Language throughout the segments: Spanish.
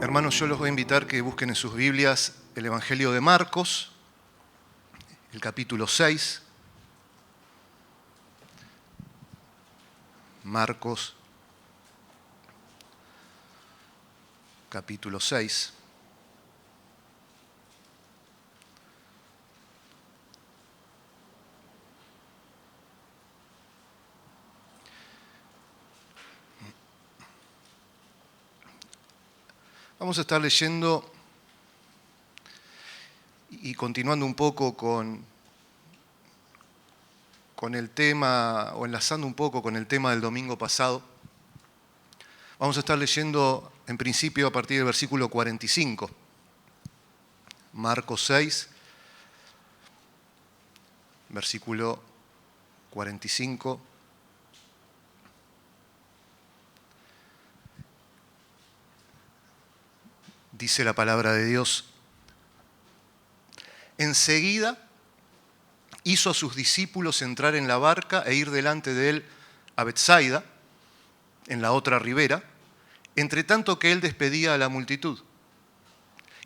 Hermanos, yo los voy a invitar que busquen en sus Biblias el Evangelio de Marcos, el capítulo 6. Marcos, capítulo 6. Vamos a estar leyendo y continuando un poco con el tema, o enlazando un poco con el tema del domingo pasado. Vamos a estar leyendo en principio a partir del versículo 45. Marcos 6, versículo 45. Dice la palabra de Dios: enseguida hizo a sus discípulos entrar en la barca e ir delante de él a Betsaida, en la otra ribera, entre tanto que él despedía a la multitud.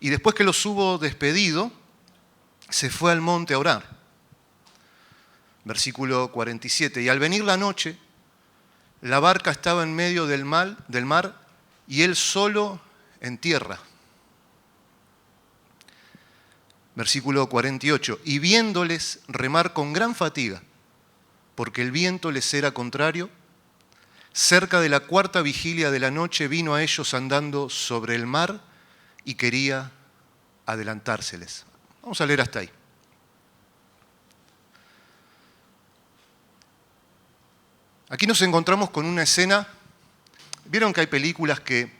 Y después que los hubo despedido, se fue al monte a orar. Versículo 47. Y al venir la noche, la barca estaba en medio del mar y él solo en tierra. Versículo 48. Y viéndoles remar con gran fatiga, porque el viento les era contrario, cerca de la cuarta vigilia de la noche vino a ellos andando sobre el mar y quería adelantárseles. Vamos a leer hasta ahí. Aquí nos encontramos con una escena. ¿Vieron que hay películas que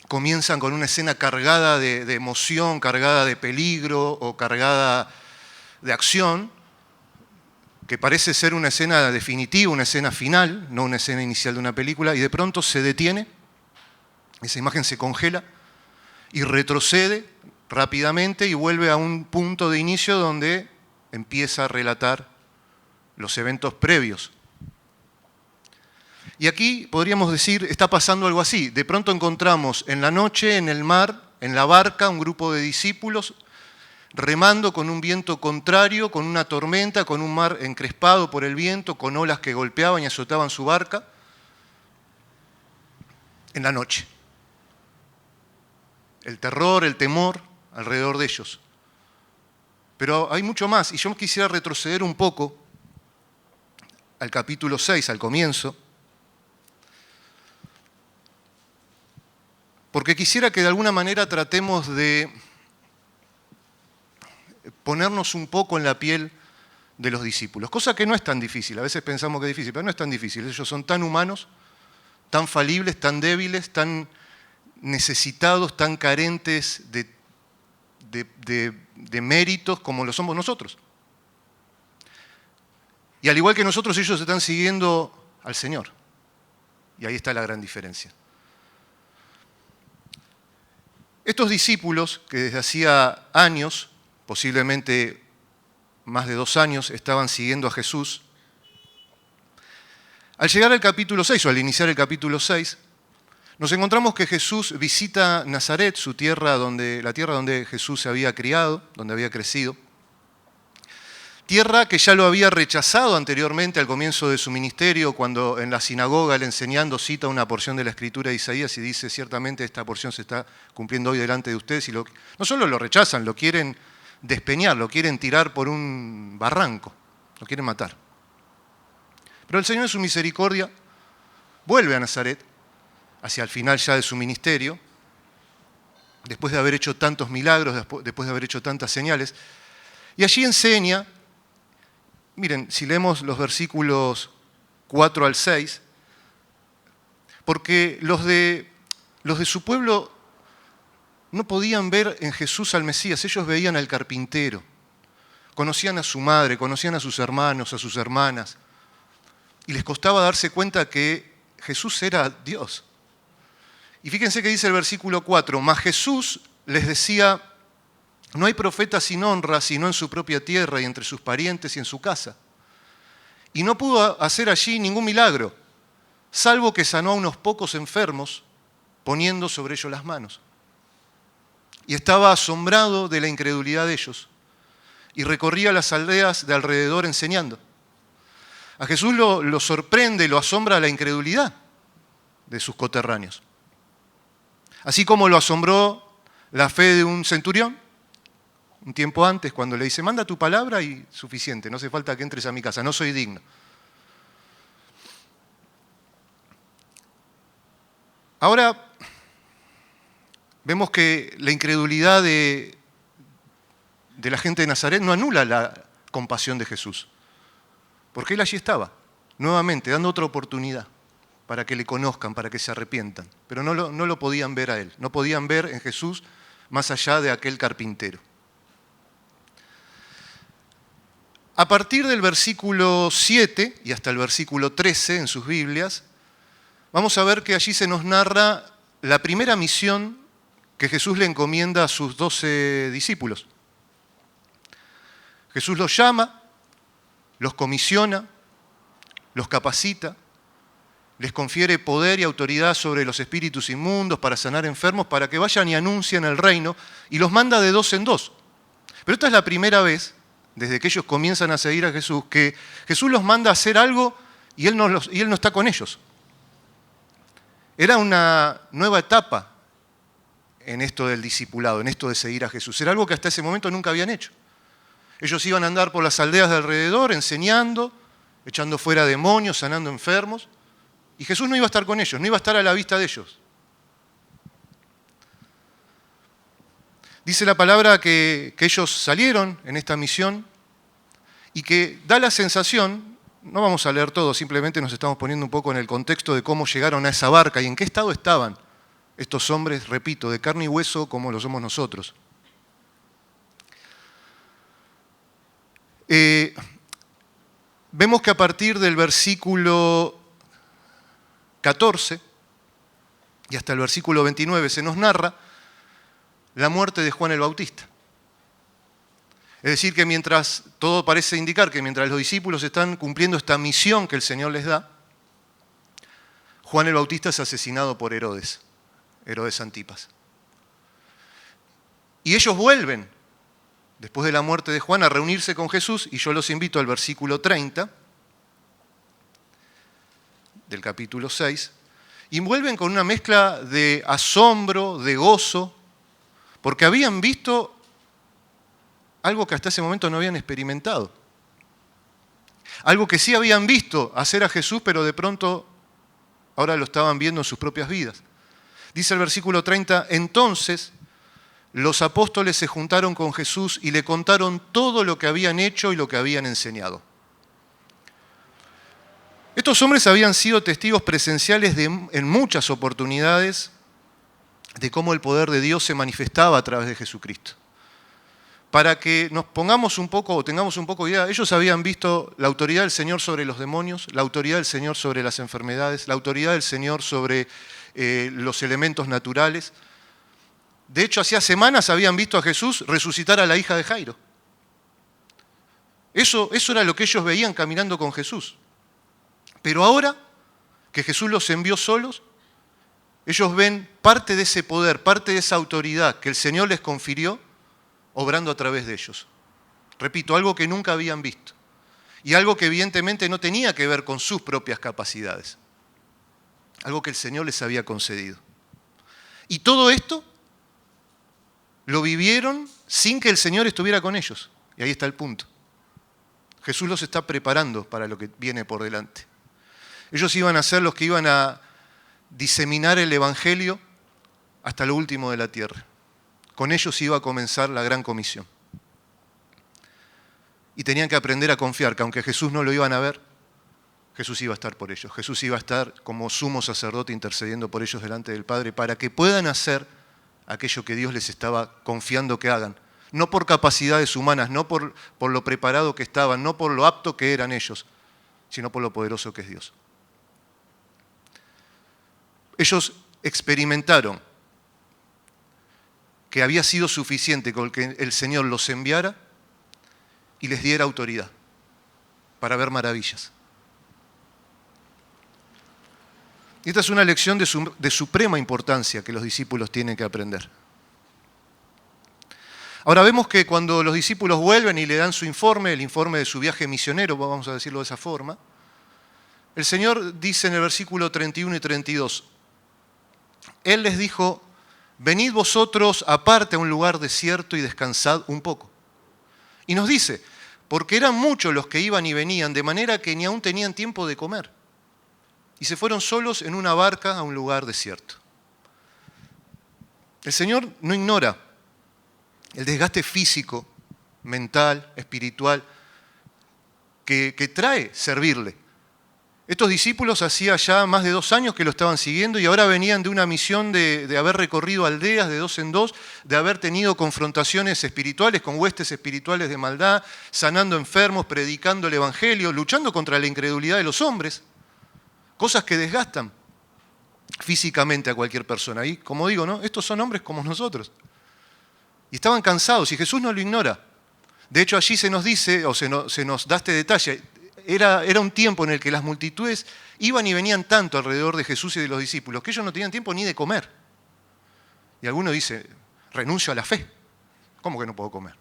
comienzan con una escena cargada de emoción, cargada de peligro o cargada de acción, que parece ser una escena definitiva, una escena final, no una escena inicial de una película, y de pronto se detiene, esa imagen se congela y retrocede rápidamente y vuelve a un punto de inicio donde empieza a relatar los eventos previos? Y aquí podríamos decir, está pasando algo así. De pronto encontramos en la noche, en el mar, en la barca, un grupo de discípulos remando con un viento contrario, con una tormenta, con un mar encrespado por el viento, con olas que golpeaban y azotaban su barca, en la noche. El terror, el temor alrededor de ellos. Pero hay mucho más, y yo quisiera retroceder un poco al capítulo 6, al comienzo, porque quisiera que de alguna manera tratemos de ponernos un poco en la piel de los discípulos, cosa que no es tan difícil. A veces pensamos que es difícil, pero no es tan difícil. Ellos son tan humanos, tan falibles, tan débiles, tan necesitados, tan carentes de méritos como lo somos nosotros. Y al igual que nosotros, ellos están siguiendo al Señor. Y ahí está la gran diferencia. Estos discípulos, que desde hacía años, posiblemente más de 2 años, estaban siguiendo a Jesús, al llegar al capítulo 6, o al iniciar el capítulo 6, nos encontramos que Jesús visita Nazaret, la tierra donde Jesús se había criado, donde había crecido. Tierra que ya lo había rechazado anteriormente al comienzo de su ministerio, cuando en la sinagoga, él enseñando, cita una porción de la Escritura de Isaías y dice: ciertamente esta porción se está cumpliendo hoy delante de ustedes. Y no solo lo rechazan, lo quieren despeñar, lo quieren tirar por un barranco, lo quieren matar. Pero el Señor en su misericordia vuelve a Nazaret, hacia el final ya de su ministerio, después de haber hecho tantos milagros, después de haber hecho tantas señales, y allí enseña. Miren, si leemos los versículos 4 al 6, porque los de su pueblo no podían ver en Jesús al Mesías, ellos veían al carpintero, conocían a su madre, conocían a sus hermanos, a sus hermanas, y les costaba darse cuenta que Jesús era Dios. Y fíjense que dice el versículo 4, mas Jesús les decía: no hay profeta sin honra, sino en su propia tierra y entre sus parientes y en su casa. Y no pudo hacer allí ningún milagro, salvo que sanó a unos pocos enfermos poniendo sobre ellos las manos. Y estaba asombrado de la incredulidad de ellos. Y recorría las aldeas de alrededor enseñando. A Jesús lo sorprende, lo asombra la incredulidad de sus coterráneos. Así como lo asombró la fe de un centurión, un tiempo antes, cuando le dice, manda tu palabra y suficiente, no hace falta que entres a mi casa, no soy digno. Ahora, vemos que la incredulidad de la gente de Nazaret no anula la compasión de Jesús. Porque él allí estaba, nuevamente, dando otra oportunidad para que le conozcan, para que se arrepientan. Pero no lo podían ver a él, no podían ver en Jesús más allá de aquel carpintero. A partir del versículo 7 y hasta el versículo 13 en sus Biblias, vamos a ver que allí se nos narra la primera misión que Jesús le encomienda a sus 12 discípulos. Jesús los llama, los comisiona, los capacita, les confiere poder y autoridad sobre los espíritus inmundos para sanar enfermos, para que vayan y anuncien el reino, y los manda de 2 en 2. Pero esta es la primera vez, desde que ellos comienzan a seguir a Jesús, que Jesús los manda a hacer algo y Él no está con ellos. Era una nueva etapa en esto del discipulado, en esto de seguir a Jesús. Era algo que hasta ese momento nunca habían hecho. Ellos iban a andar por las aldeas de alrededor, enseñando, echando fuera demonios, sanando enfermos. Y Jesús no iba a estar con ellos, no iba a estar a la vista de ellos. Dice la palabra que ellos salieron en esta misión y que da la sensación, no vamos a leer todo, simplemente nos estamos poniendo un poco en el contexto de cómo llegaron a esa barca y en qué estado estaban estos hombres, repito, de carne y hueso como lo somos nosotros. Vemos que a partir del versículo 14 y hasta el versículo 29 se nos narra la muerte de Juan el Bautista. Es decir, que mientras todo parece indicar que mientras los discípulos están cumpliendo esta misión que el Señor les da, Juan el Bautista es asesinado por Herodes Antipas. Y ellos vuelven, después de la muerte de Juan, a reunirse con Jesús, y yo los invito al versículo 30 del capítulo 6, y vuelven con una mezcla de asombro, de gozo, porque habían visto algo que hasta ese momento no habían experimentado. Algo que sí habían visto hacer a Jesús, pero de pronto ahora lo estaban viendo en sus propias vidas. Dice el versículo 30, entonces los apóstoles se juntaron con Jesús y le contaron todo lo que habían hecho y lo que habían enseñado. Estos hombres habían sido testigos presenciales en muchas oportunidades de cómo el poder de Dios se manifestaba a través de Jesucristo. Para que nos pongamos un poco o tengamos un poco de idea, ellos habían visto la autoridad del Señor sobre los demonios, la autoridad del Señor sobre las enfermedades, la autoridad del Señor sobre los elementos naturales. De hecho, hacía semanas habían visto a Jesús resucitar a la hija de Jairo. Eso era lo que ellos veían caminando con Jesús. Pero ahora que Jesús los envió solos, ellos ven parte de ese poder, parte de esa autoridad que el Señor les confirió, obrando a través de ellos. Repito, algo que nunca habían visto. Y algo que evidentemente no tenía que ver con sus propias capacidades. Algo que el Señor les había concedido. Y todo esto lo vivieron sin que el Señor estuviera con ellos. Y ahí está el punto. Jesús los está preparando para lo que viene por delante. Ellos iban a ser los que iban a diseminar el Evangelio hasta lo último de la tierra. Con ellos iba a comenzar la gran comisión. Y tenían que aprender a confiar que aunque Jesús no lo iban a ver, Jesús iba a estar por ellos. Jesús iba a estar como sumo sacerdote intercediendo por ellos delante del Padre para que puedan hacer aquello que Dios les estaba confiando que hagan. No por capacidades humanas, no por lo preparado que estaban, no por lo apto que eran ellos, sino por lo poderoso que es Dios. Ellos experimentaron que había sido suficiente con que el Señor los enviara y les diera autoridad para ver maravillas. Y esta es una lección de suprema importancia que los discípulos tienen que aprender. Ahora vemos que cuando los discípulos vuelven y le dan su informe, el informe de su viaje misionero, vamos a decirlo de esa forma, el Señor dice en el versículo 31 y 32, Él les dijo, venid vosotros aparte a un lugar desierto y descansad un poco. Y nos dice, porque eran muchos los que iban y venían, de manera que ni aún tenían tiempo de comer. Y se fueron solos en una barca a un lugar desierto. El Señor no ignora el desgaste físico, mental, espiritual, que trae servirle. Estos discípulos hacía ya más de 2 años que lo estaban siguiendo y ahora venían de una misión de haber recorrido aldeas de 2 en 2, de haber tenido confrontaciones espirituales con huestes espirituales de maldad, sanando enfermos, predicando el Evangelio, luchando contra la incredulidad de los hombres, cosas que desgastan físicamente a cualquier persona. Y como digo, ¿no? Estos son hombres como nosotros. Y estaban cansados y Jesús no lo ignora. De hecho, allí se nos dice, o se nos da este detalle, era un tiempo en el que las multitudes iban y venían tanto alrededor de Jesús y de los discípulos que ellos no tenían tiempo ni de comer. Y alguno dice, renuncio a la fe. ¿Cómo que no puedo comer?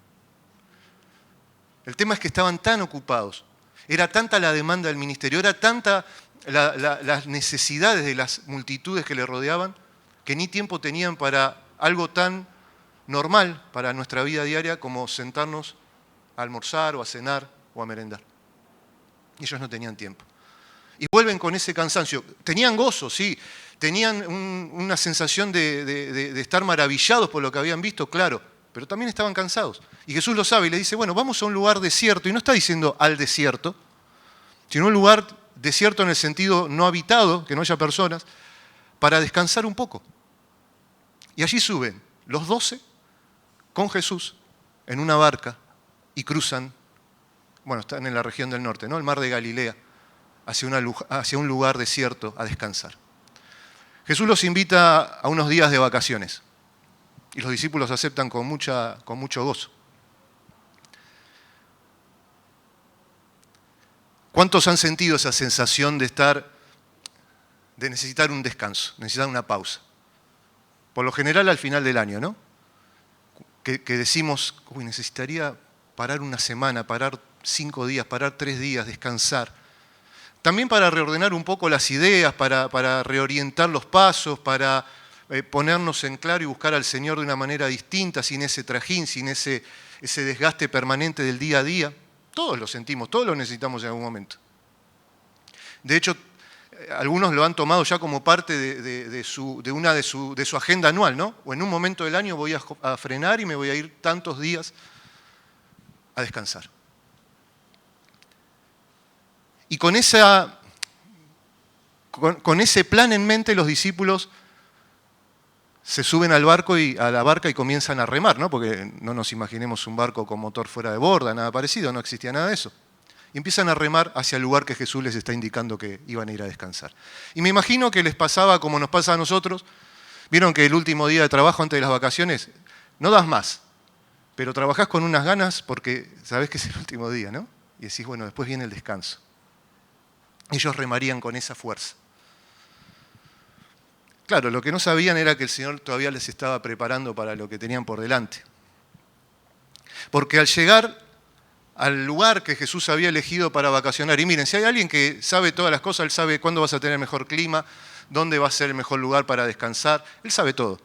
El tema es que estaban tan ocupados, era tanta la demanda del ministerio, era tanta las necesidades de las multitudes que le rodeaban, que ni tiempo tenían para algo tan normal para nuestra vida diaria como sentarnos a almorzar o a cenar o a merendar. Y ellos no tenían tiempo. Y vuelven con ese cansancio. Tenían gozo, sí, tenían una sensación de estar maravillados por lo que habían visto, claro, pero también estaban cansados. Y Jesús lo sabe y le dice, bueno, vamos a un lugar desierto, y no está diciendo al desierto, sino un lugar desierto en el sentido no habitado, que no haya personas, para descansar un poco. Y allí suben los 12 con Jesús en una barca y cruzan, bueno, están en la región del norte, ¿no? El mar de Galilea, hacia un lugar desierto a descansar. Jesús los invita a unos días de vacaciones y los discípulos aceptan con mucho gozo. ¿Cuántos han sentido esa sensación de necesitar un descanso, necesitar una pausa? Por lo general al final del año, ¿no? Que decimos, uy, necesitaría parar una semana, parar 5 días, parar 3 días, descansar. También para reordenar un poco las ideas, para reorientar los pasos, para ponernos en claro y buscar al Señor de una manera distinta, sin ese trajín, sin ese desgaste permanente del día a día. Todos lo sentimos, todos lo necesitamos en algún momento. De hecho, algunos lo han tomado ya como parte de su agenda anual, ¿no? O en un momento del año voy a frenar y me voy a ir tantos días a descansar. Y con ese plan en mente los discípulos se suben a la barca y comienzan a remar, ¿no? Porque no nos imaginemos un barco con motor fuera de borda, nada parecido, no existía nada de eso. Y empiezan a remar hacia el lugar que Jesús les está indicando que iban a ir a descansar. Y me imagino que les pasaba como nos pasa a nosotros. Vieron que el último día de trabajo antes de las vacaciones, no das más, pero trabajás con unas ganas porque sabés que es el último día, ¿no? Y decís, bueno, después viene el descanso. Ellos remarían con esa fuerza. Claro, lo que no sabían era que el Señor todavía les estaba preparando para lo que tenían por delante. Porque al llegar al lugar que Jesús había elegido para vacacionar, y miren, si hay alguien que sabe todas las cosas, Él sabe cuándo vas a tener mejor clima, dónde va a ser el mejor lugar para descansar, Él sabe todo.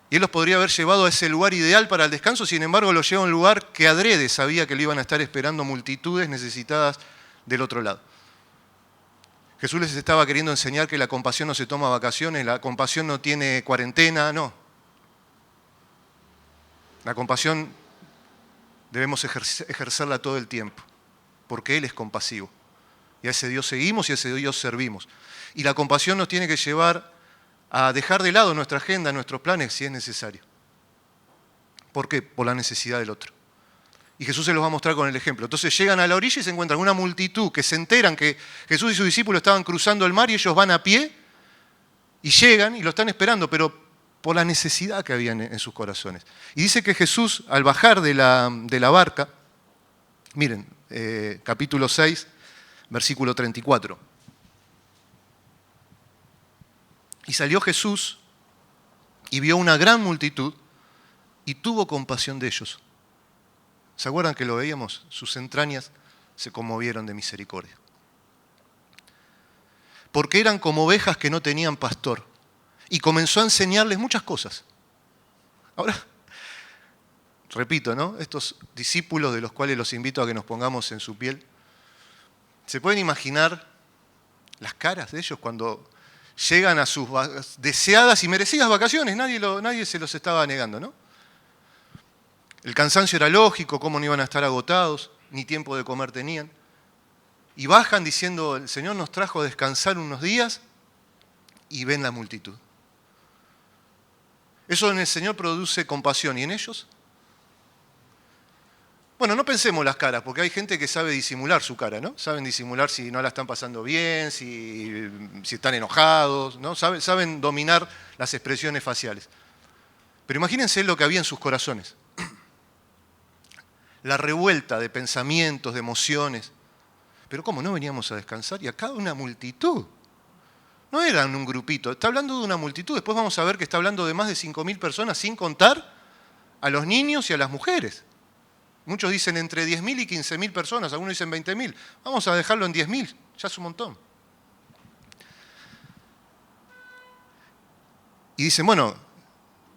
Y Él los podría haber llevado a ese lugar ideal para el descanso, sin embargo los lleva a un lugar que adrede sabía que le iban a estar esperando multitudes necesitadas del otro lado. Jesús les estaba queriendo enseñar que la compasión no se toma vacaciones, la compasión no tiene cuarentena, no. La compasión debemos ejercerla todo el tiempo, porque Él es compasivo. Y a ese Dios seguimos y a ese Dios servimos. Y la compasión nos tiene que llevar a dejar de lado nuestra agenda, nuestros planes, si es necesario. ¿Por qué? Por la necesidad del otro. Y Jesús se los va a mostrar con el ejemplo. Entonces llegan a la orilla y se encuentran una multitud que se enteran que Jesús y sus discípulos estaban cruzando el mar y ellos van a pie y llegan y lo están esperando, pero por la necesidad que había en sus corazones. Y dice que Jesús, al bajar de la barca, miren, capítulo 6, versículo 34. Y salió Jesús y vio una gran multitud y tuvo compasión de ellos. ¿Se acuerdan que lo veíamos? Sus entrañas se conmovieron de misericordia. Porque eran como ovejas que no tenían pastor. Y comenzó a enseñarles muchas cosas. Ahora, repito, ¿no? Estos discípulos de los cuales los invito a que nos pongamos en su piel, ¿se pueden imaginar las caras de ellos cuando llegan a sus deseadas y merecidas vacaciones? Nadie se los estaba negando, ¿no? El cansancio era lógico, cómo no iban a estar agotados, ni tiempo de comer tenían. Y bajan diciendo, el Señor nos trajo a descansar unos días, y ven la multitud. Eso en el Señor produce compasión, ¿y en ellos? Bueno, no pensemos las caras, porque hay gente que sabe disimular su cara, ¿no? Saben disimular si no la están pasando bien, si están enojados, ¿no? Saben dominar las expresiones faciales. Pero imagínense lo que había en sus corazones. La revuelta de pensamientos, de emociones. Pero ¿cómo no veníamos a descansar? Y acá una multitud. No eran un grupito, está hablando de una multitud. Después vamos a ver que está hablando de más de 5.000 personas, sin contar a los niños y a las mujeres. Muchos dicen entre 10.000 y 15.000 personas, algunos dicen 20.000. Vamos a dejarlo en 10.000, ya es un montón. Y dicen, bueno,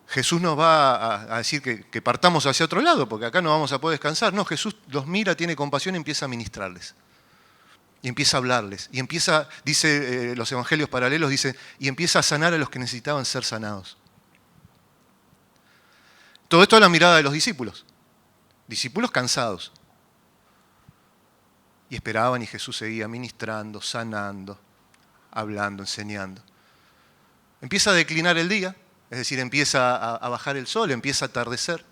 Jesús nos va a decir que partamos hacia otro lado, porque acá no vamos a poder descansar. No, Jesús los mira, tiene compasión y empieza a ministrarles. Y empieza a hablarles. Y empieza, dice los evangelios paralelos, dice, y empieza a sanar a los que necesitaban ser sanados. Todo esto es la mirada de los discípulos. Discípulos cansados. Y esperaban y Jesús seguía ministrando, sanando, hablando, enseñando. Empieza a declinar el día, es decir, empieza a bajar el sol, empieza a atardecer,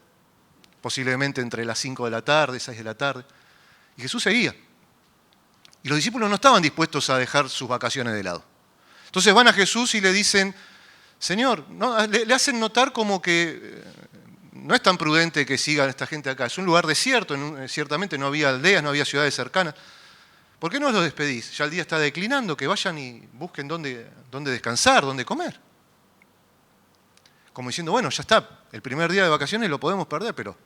posiblemente entre las 5 de la tarde, 6 de la tarde. Y Jesús seguía. Y los discípulos no estaban dispuestos a dejar sus vacaciones de lado. Entonces van a Jesús y le dicen, Señor, ¿no? Le hacen notar como que no es tan prudente que sigan esta gente acá. Es un lugar desierto, ciertamente no había aldeas, no había ciudades cercanas. ¿Por qué no los despedís? Ya el día está declinando, que vayan y busquen dónde descansar, dónde comer. Como diciendo, bueno, ya está, el primer día de vacaciones lo podemos perder, pero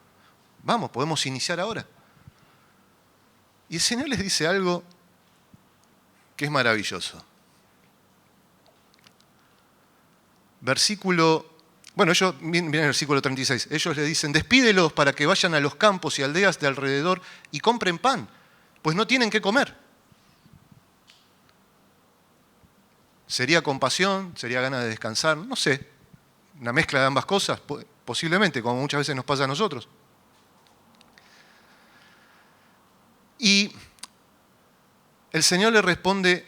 vamos, podemos iniciar ahora. Y el Señor les dice algo que es maravilloso. Miren el versículo 36. Ellos le dicen, despídelos para que vayan a los campos y aldeas de alrededor y compren pan, pues no tienen qué comer. ¿Sería compasión? ¿Sería ganas de descansar? No sé. Una mezcla de ambas cosas, posiblemente, como muchas veces nos pasa a nosotros. Y el Señor le responde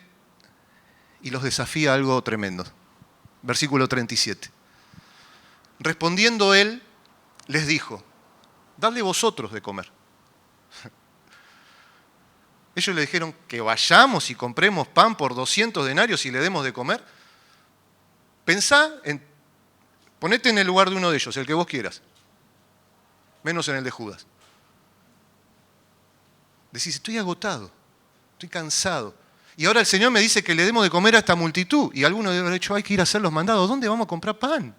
y los desafía a algo tremendo. Versículo 37. Respondiendo él, les dijo, dadle vosotros de comer. Ellos le dijeron que vayamos y compremos pan por 200 denarios y le demos de comer. Ponete en el lugar de uno de ellos, el que vos quieras, menos en el de Judas. Decís, estoy agotado, estoy cansado. Y ahora el Señor me dice que le demos de comer a esta multitud. Y algunos deben haber dicho, hay que ir a hacer los mandados. ¿Dónde vamos a comprar pan?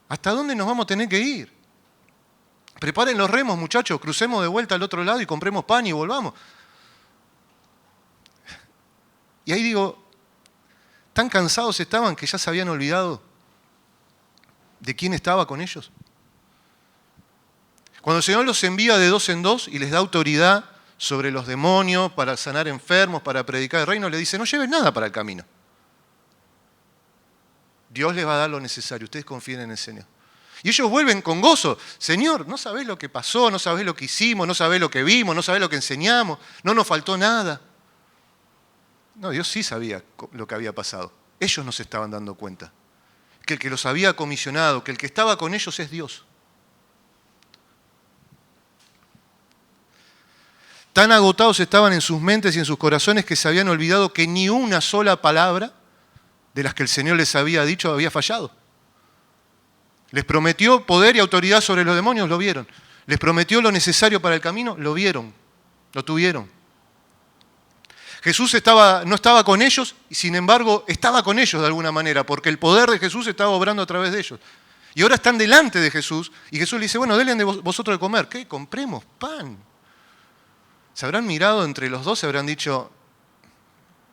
¿Hasta dónde nos vamos a tener que ir? Preparen los remos, muchachos, crucemos de vuelta al otro lado y compremos pan y volvamos. Y ahí digo, tan cansados estaban que ya se habían olvidado de quién estaba con ellos. Cuando el Señor los envía de 2 en 2 y les da autoridad sobre los demonios, para sanar enfermos, para predicar el reino, le dice, no lleven nada para el camino. Dios les va a dar lo necesario, ustedes confíen en el Señor. Y ellos vuelven con gozo. Señor, no sabés lo que pasó, no sabés lo que hicimos, no sabés lo que vimos, no sabés lo que enseñamos, no nos faltó nada. No, Dios sí sabía lo que había pasado. Ellos no se estaban dando cuenta. Que el que los había comisionado, que el que estaba con ellos es Dios. Tan agotados estaban en sus mentes y en sus corazones que se habían olvidado que ni una sola palabra de las que el Señor les había dicho había fallado. Les prometió poder y autoridad sobre los demonios, lo vieron. Les prometió lo necesario para el camino, lo vieron, lo tuvieron. Jesús no estaba con ellos, y sin embargo estaba con ellos de alguna manera, porque el poder de Jesús estaba obrando a través de ellos. Y ahora están delante de Jesús, y Jesús le dice, bueno, denle de vosotros de comer. ¿Qué? Compremos pan. Se habrán mirado entre los dos, se habrán dicho,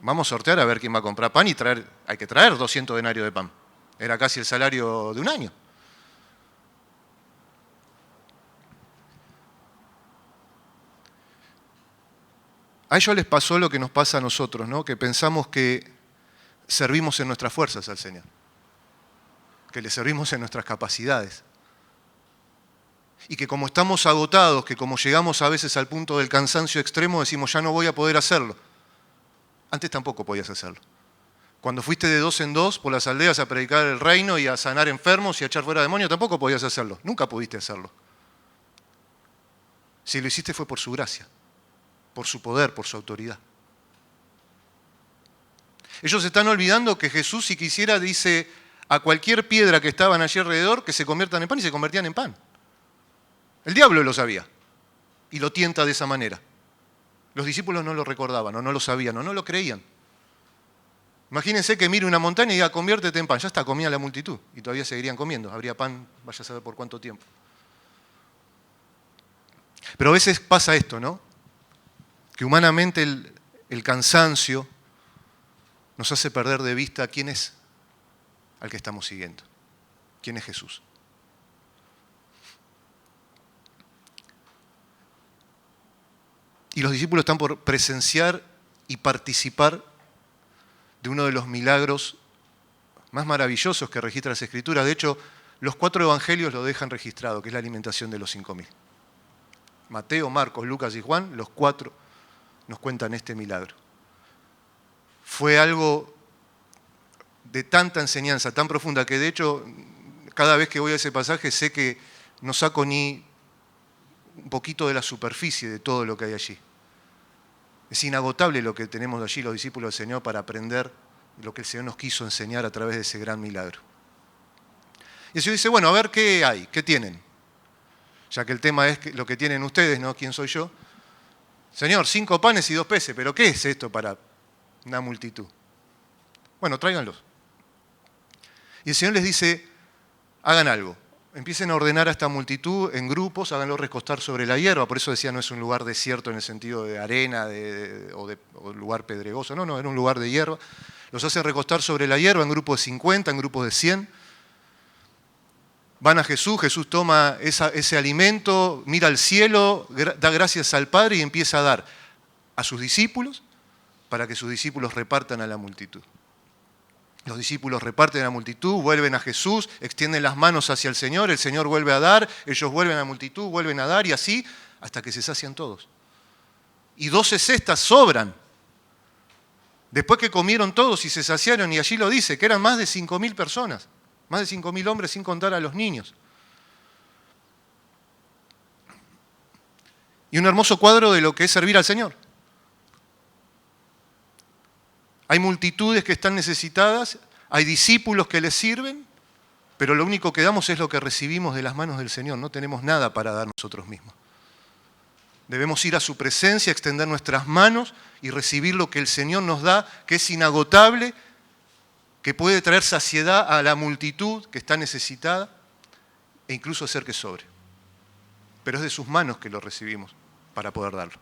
vamos a sortear a ver quién va a comprar pan y hay que traer 200 denarios de pan. Era casi el salario de un año. A ellos les pasó lo que nos pasa a nosotros, ¿no? Que pensamos que servimos en nuestras fuerzas al Señor, que le servimos en nuestras capacidades. Y que como estamos agotados, que como llegamos a veces al punto del cansancio extremo, decimos, ya no voy a poder hacerlo. Antes tampoco podías hacerlo. Cuando fuiste de 2 en 2 por las aldeas a predicar el reino y a sanar enfermos y a echar fuera demonios, tampoco podías hacerlo. Nunca pudiste hacerlo. Si lo hiciste fue por su gracia, por su poder, por su autoridad. Ellos se están olvidando que Jesús, si quisiera, dice a cualquier piedra que estaban allí alrededor que se conviertan en pan, y se convertían en pan. El diablo lo sabía y lo tienta de esa manera. Los discípulos no lo recordaban, o no lo sabían, o no lo creían. Imagínense que mire una montaña y diga, conviértete en pan. Ya está, comía la multitud y todavía seguirían comiendo. Habría pan, vaya a saber por cuánto tiempo. Pero a veces pasa esto, ¿no? Que humanamente el cansancio nos hace perder de vista quién es al que estamos siguiendo. ¿Quién es Jesús? Y los discípulos están por presenciar y participar de uno de los milagros más maravillosos que registra las Escrituras. De hecho, los 4 evangelios lo dejan registrado, que es la alimentación de los 5.000. Mateo, Marcos, Lucas y Juan, los 4 nos cuentan este milagro. Fue algo de tanta enseñanza, tan profunda, que de hecho, cada vez que voy a ese pasaje sé que no saco ni un poquito de la superficie de todo lo que hay allí. Es inagotable lo que tenemos allí los discípulos del Señor para aprender lo que el Señor nos quiso enseñar a través de ese gran milagro. Y el Señor dice, bueno, a ver qué hay, qué tienen. Ya que el tema es lo que tienen ustedes, ¿no? ¿Quién soy yo? Señor, 5 panes y 2 peces, pero ¿qué es esto para una multitud? Bueno, tráiganlos. Y el Señor les dice, hagan algo. Empiecen a ordenar a esta multitud en grupos, háganlo recostar sobre la hierba. Por eso decía, no es un lugar desierto en el sentido de arena o lugar pedregoso. No, era un lugar de hierba. Los hacen recostar sobre la hierba en grupos de 50, en grupos de 100. Van a Jesús, Jesús toma ese alimento, mira al cielo, da gracias al Padre y empieza a dar a sus discípulos para que sus discípulos repartan a la multitud. Los discípulos reparten a la multitud, vuelven a Jesús, extienden las manos hacia el Señor vuelve a dar, ellos vuelven a la multitud, vuelven a dar y así hasta que se sacian todos. Y 12 cestas sobran. Después que comieron todos y se saciaron, y allí lo dice, que eran más de 5.000 personas, más de 5.000 hombres sin contar a los niños. Y un hermoso cuadro de lo que es servir al Señor. Hay multitudes que están necesitadas, hay discípulos que les sirven, pero lo único que damos es lo que recibimos de las manos del Señor. No tenemos nada para dar nosotros mismos. Debemos ir a su presencia, extender nuestras manos y recibir lo que el Señor nos da, que es inagotable, que puede traer saciedad a la multitud que está necesitada e incluso hacer que sobre. Pero es de sus manos que lo recibimos para poder darlo.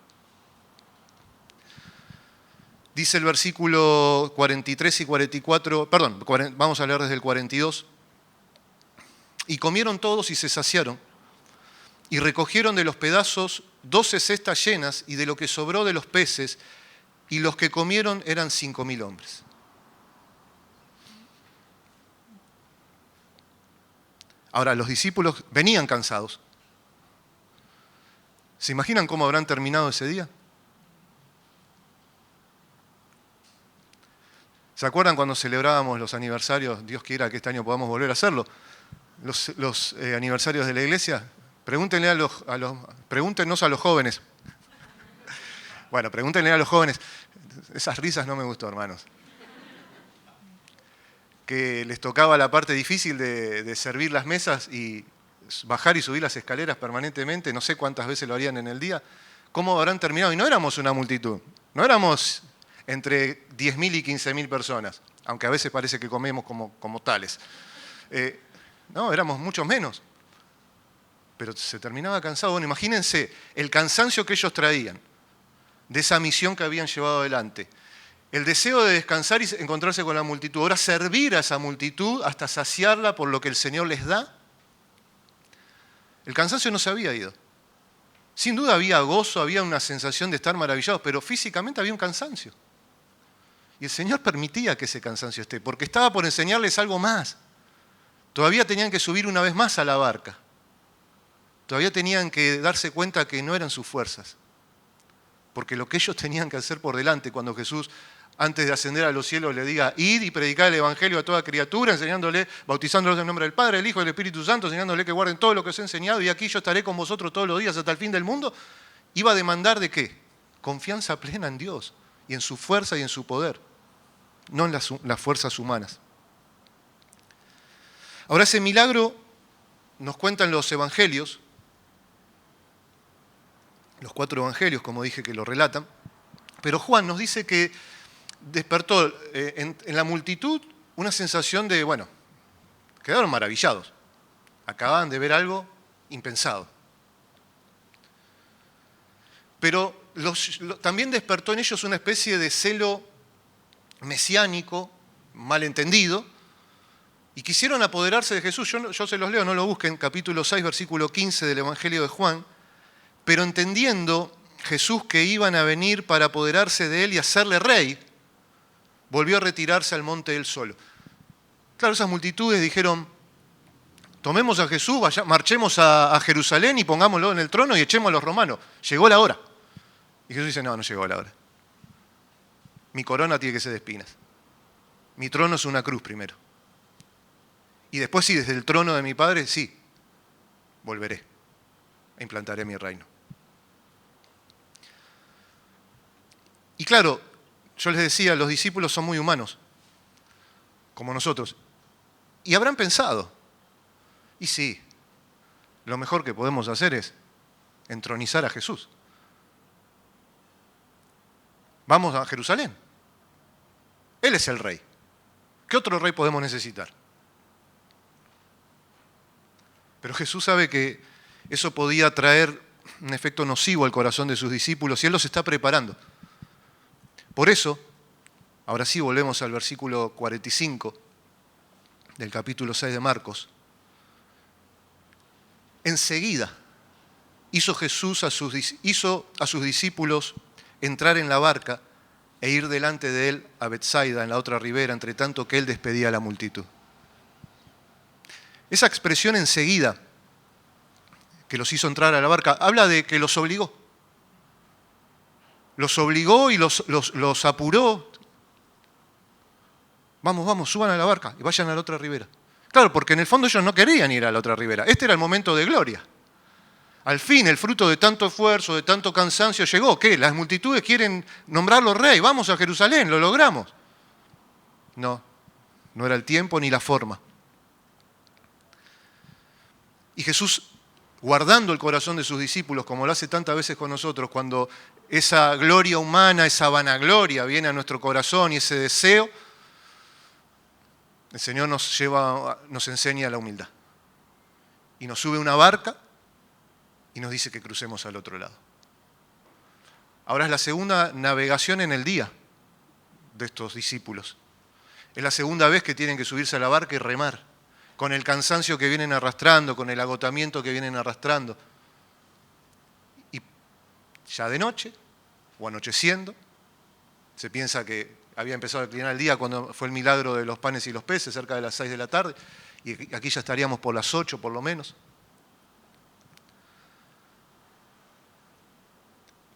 Dice el versículo 43 y 44, vamos a leer desde el 42. Y comieron todos y se saciaron, y recogieron de los pedazos 12 cestas llenas, y de lo que sobró de los peces, y los que comieron eran 5.000 hombres. Ahora, los discípulos venían cansados. ¿Se imaginan cómo habrán terminado ese día? ¿Se acuerdan cuando celebrábamos los aniversarios? Dios quiera que este año podamos volver a hacerlo. Los aniversarios de la iglesia. Pregúntenos a los jóvenes. Bueno, pregúntenle a los jóvenes. Esas risas no me gustó, hermanos. Que les tocaba la parte difícil de servir las mesas y bajar y subir las escaleras permanentemente. No sé cuántas veces lo harían en el día. ¿Cómo habrán terminado? Y no éramos una multitud. No éramos entre 10.000 y 15.000 personas, aunque a veces parece que comemos como tales. No, éramos muchos menos. Pero se terminaba cansado. Bueno, imagínense el cansancio que ellos traían de esa misión que habían llevado adelante. El deseo de descansar y encontrarse con la multitud. Ahora servir a esa multitud hasta saciarla por lo que el Señor les da. El cansancio no se había ido. Sin duda había gozo, había una sensación de estar maravillados, pero físicamente había un cansancio. Y el Señor permitía que ese cansancio esté, porque estaba por enseñarles algo más. Todavía tenían que subir una vez más a la barca. Todavía tenían que darse cuenta que no eran sus fuerzas. Porque lo que ellos tenían que hacer por delante, cuando Jesús, antes de ascender a los cielos, le diga, id y predicar el Evangelio a toda criatura, enseñándole, bautizándolos en el nombre del Padre, del Hijo y del Espíritu Santo, enseñándole que guarden todo lo que os he enseñado, y aquí yo estaré con vosotros todos los días hasta el fin del mundo, iba a demandar ¿de qué? Confianza plena en Dios, y en su fuerza y en su poder, no en las fuerzas humanas. Ahora, ese milagro nos cuentan los evangelios, los 4 evangelios, como dije, que lo relatan, pero Juan nos dice que despertó en la multitud una sensación de, bueno, quedaron maravillados, acababan de ver algo impensado. Pero también despertó en ellos una especie de celo mesiánico, malentendido, y quisieron apoderarse de Jesús. Yo se los leo, no lo busquen, capítulo 6, versículo 15 del Evangelio de Juan. Pero entendiendo Jesús que iban a venir para apoderarse de él y hacerle rey, volvió a retirarse al monte él solo. Claro, esas multitudes dijeron, tomemos a Jesús, marchemos a Jerusalén y pongámoslo en el trono y echemos a los romanos. Llegó la hora. Y Jesús dice, no llegó la hora. Mi corona tiene que ser de espinas. Mi trono es una cruz primero. Y después sí, desde el trono de mi Padre, sí, volveré e implantaré mi reino. Y claro, yo les decía, los discípulos son muy humanos, como nosotros. Y habrán pensado, y sí, lo mejor que podemos hacer es entronizar a Jesús. Vamos a Jerusalén. Él es el rey. ¿Qué otro rey podemos necesitar? Pero Jesús sabe que eso podía traer un efecto nocivo al corazón de sus discípulos y Él los está preparando. Por eso, ahora sí volvemos al versículo 45 del capítulo 6 de Marcos. Enseguida hizo Jesús a sus discípulos entrar en la barca e ir delante de Él a Betsaida, en la otra ribera, entre tanto que Él despedía a la multitud. Esa expresión enseguida, que los hizo entrar a la barca, habla de que los obligó. Los obligó y los apuró. Vamos, suban a la barca y vayan a la otra ribera. Claro, porque en el fondo ellos no querían ir a la otra ribera. Este era el momento de gloria. Al fin, el fruto de tanto esfuerzo, de tanto cansancio llegó. ¿Qué? Las multitudes quieren nombrarlo rey. Vamos a Jerusalén, lo logramos. No era el tiempo ni la forma. Y Jesús, guardando el corazón de sus discípulos, como lo hace tantas veces con nosotros, cuando esa gloria humana, esa vanagloria viene a nuestro corazón y ese deseo, el Señor nos enseña la humildad. Y nos sube a una barca y nos dice que crucemos al otro lado. Ahora es la segunda navegación en el día de estos discípulos. Es la segunda vez que tienen que subirse a la barca y remar, con el cansancio que vienen arrastrando, con el agotamiento que vienen arrastrando. Y ya de noche, o anocheciendo, se piensa que había empezado a declinar el día cuando fue el milagro de los panes y los peces, cerca de las 6 de la tarde, y aquí ya estaríamos por las 8 por lo menos.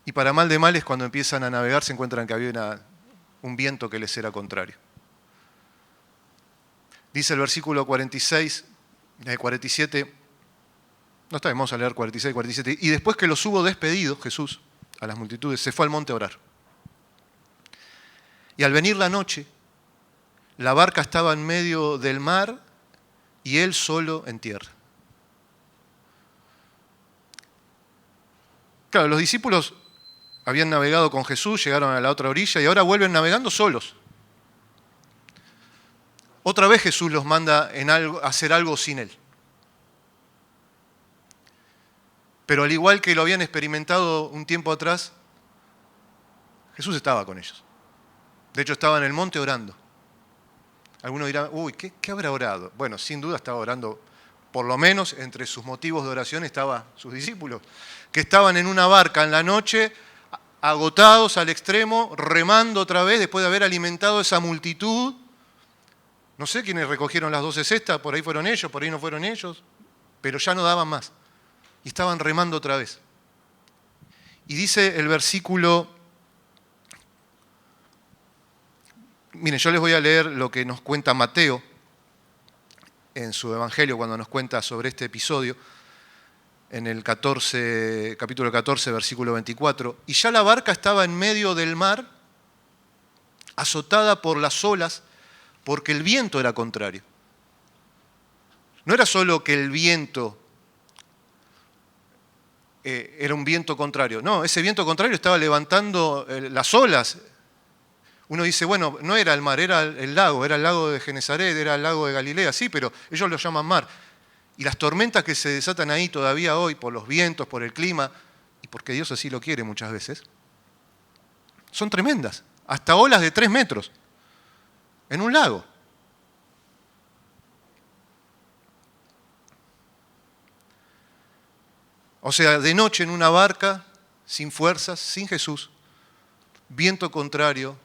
Y para mal de males, cuando empiezan a navegar, se encuentran que había un viento que les era contrario. Dice el versículo 47, no está, vamos a leer 46, 47. Y después que los hubo despedido, Jesús, a las multitudes, se fue al monte a orar. Y al venir la noche, la barca estaba en medio del mar y él solo en tierra. Claro, los discípulos habían navegado con Jesús, llegaron a la otra orilla y ahora vuelven navegando solos. Otra vez Jesús los manda a hacer algo sin él. Pero al igual que lo habían experimentado un tiempo atrás, Jesús estaba con ellos. De hecho, estaba en el monte orando. Algunos dirán, uy, ¿qué habrá orado? Bueno, sin duda estaba orando, por lo menos entre sus motivos de oración estaban sus discípulos, que estaban en una barca en la noche, agotados al extremo, remando otra vez después de haber alimentado esa multitud. No sé quiénes recogieron las 12 cestas, por ahí fueron ellos, por ahí no fueron ellos, pero ya no daban más. Y estaban remando otra vez. Y dice el versículo... Miren, yo les voy a leer lo que nos cuenta Mateo en su Evangelio cuando nos cuenta sobre este episodio, en el capítulo 14, versículo 24. Y ya la barca estaba en medio del mar, azotada por las olas, porque el viento era contrario. No era solo que el viento era un viento contrario, no, ese viento contrario estaba levantando las olas. Uno dice, bueno, no era el mar, era el lago de Genesaret, era el lago de Galilea, sí, pero ellos lo llaman mar. Y las tormentas que se desatan ahí todavía hoy por los vientos, por el clima, y porque Dios así lo quiere muchas veces, son tremendas. Hasta olas de 3 metros en un lago. O sea, de noche en una barca, sin fuerzas, sin Jesús, viento contrario,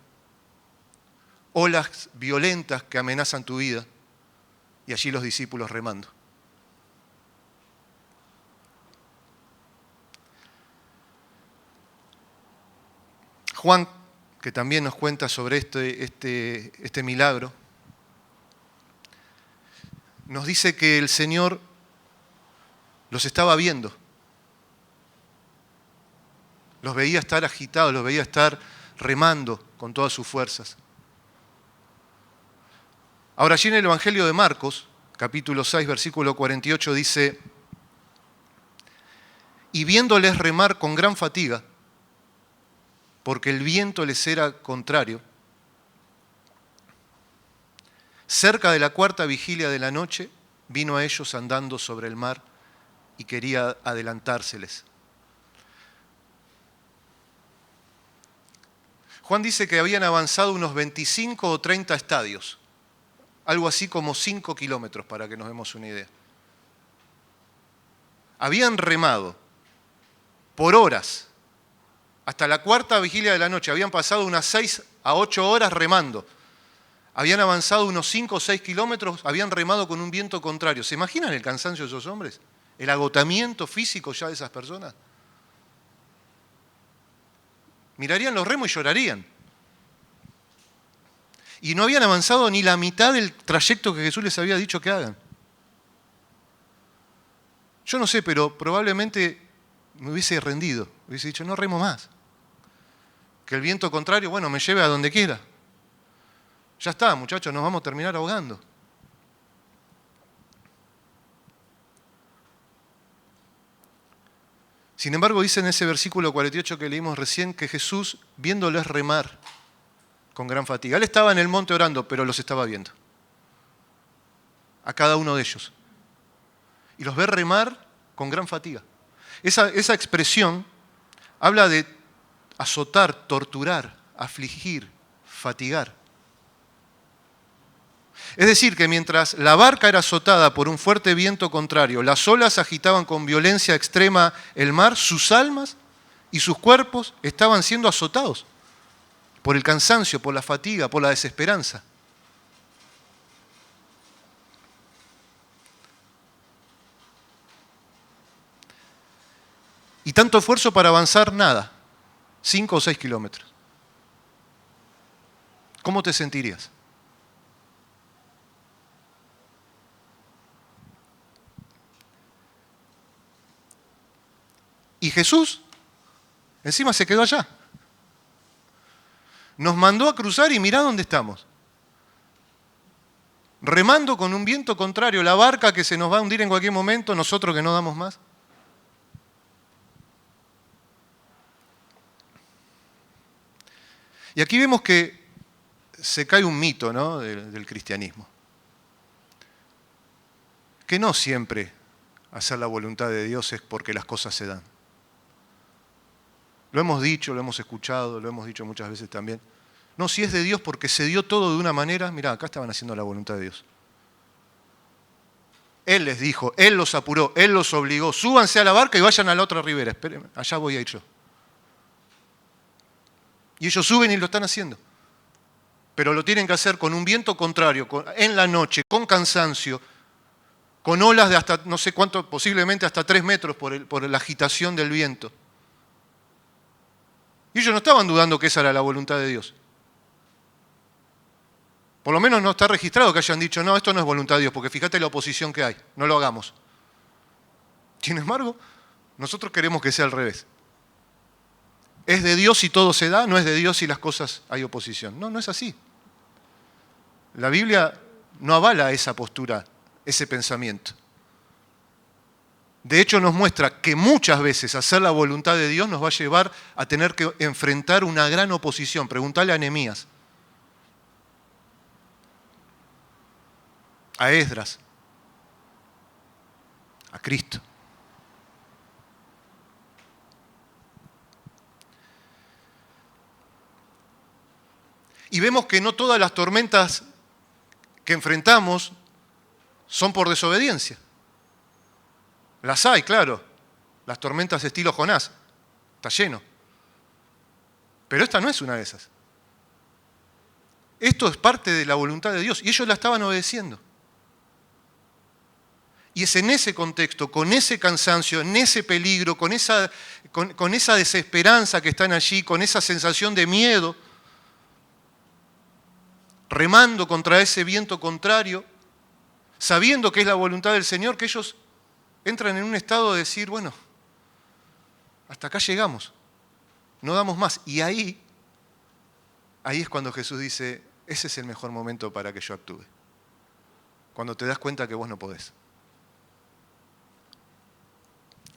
olas violentas que amenazan tu vida, y allí los discípulos remando. Juan, que también nos cuenta sobre este milagro, nos dice que el Señor los estaba viendo. Los veía estar agitados, los veía estar remando con todas sus fuerzas. Ahora, allí en el Evangelio de Marcos, capítulo 6, versículo 48, dice, y viéndoles remar con gran fatiga, porque el viento les era contrario, cerca de la 4ª vigilia de la noche, vino a ellos andando sobre el mar y quería adelantárseles. Juan dice que habían avanzado unos 25 o 30 estadios, algo así como 5 kilómetros, para que nos demos una idea. Habían remado por horas, hasta la 4ª vigilia de la noche, habían pasado unas 6 a 8 horas remando. Habían avanzado unos 5 o 6 kilómetros, habían remado con un viento contrario. ¿Se imaginan el cansancio de esos hombres? ¿El agotamiento físico ya de esas personas? Mirarían los remos y llorarían. Y no habían avanzado ni la mitad del trayecto que Jesús les había dicho que hagan. Yo no sé, pero probablemente me hubiese rendido. Hubiese dicho, no remo más. Que el viento contrario, bueno, me lleve a donde quiera. Ya está, muchachos, nos vamos a terminar ahogando. Sin embargo, dice en ese versículo 48 que leímos recién que Jesús, viéndoles remar con gran fatiga. Él estaba en el monte orando, pero los estaba viendo. A cada uno de ellos. Y los ve remar con gran fatiga. Esa expresión habla de azotar, torturar, afligir, fatigar. Es decir, que mientras la barca era azotada por un fuerte viento contrario, las olas agitaban con violencia extrema el mar, sus almas y sus cuerpos estaban siendo azotados por el cansancio, por la fatiga, por la desesperanza. Y tanto esfuerzo para avanzar, nada. 5 o 6 kilómetros. ¿Cómo te sentirías? Y Jesús, encima se quedó allá. Nos mandó a cruzar y mirá dónde estamos. Remando con un viento contrario, la barca que se nos va a hundir en cualquier momento, nosotros que no damos más. Y aquí vemos que se cae un mito, ¿no?, del cristianismo. Que no siempre hacer la voluntad de Dios es porque las cosas se dan. Lo hemos dicho, lo hemos escuchado, lo hemos dicho muchas veces también. No, si es de Dios porque se dio todo de una manera, mirá, acá estaban haciendo la voluntad de Dios. Él les dijo, Él los apuró, Él los obligó, súbanse a la barca y vayan a la otra ribera, espérenme, allá voy a ir yo. Y ellos suben y lo están haciendo. Pero lo tienen que hacer con un viento contrario, en la noche, con cansancio, con olas de hasta, no sé cuánto, posiblemente hasta 3 metros por la agitación del viento. Y ellos no estaban dudando que esa era la voluntad de Dios. Por lo menos no está registrado que hayan dicho, no, esto no es voluntad de Dios, porque fíjate la oposición que hay, no lo hagamos. Sin embargo, nosotros queremos que sea al revés. ¿Es de Dios si todo se da? ¿No es de Dios si las cosas hay oposición? No, no es así. La Biblia no avala esa postura, ese pensamiento. De hecho, nos muestra que muchas veces hacer la voluntad de Dios nos va a llevar a tener que enfrentar una gran oposición. Preguntale a Nehemías, a Esdras, a Cristo. Y vemos que no todas las tormentas que enfrentamos son por desobediencia. Las hay, claro. Las tormentas estilo Jonás. Está lleno. Pero esta no es una de esas. Esto es parte de la voluntad de Dios. Y ellos la estaban obedeciendo. Y es en ese contexto, con ese cansancio, en ese peligro, con esa desesperanza que están allí, con esa sensación de miedo, remando contra ese viento contrario, sabiendo que es la voluntad del Señor, que ellos entran en un estado de decir, bueno, hasta acá llegamos, no damos más. Y ahí es cuando Jesús dice, ese es el mejor momento para que yo actúe. Cuando te das cuenta que vos no podés.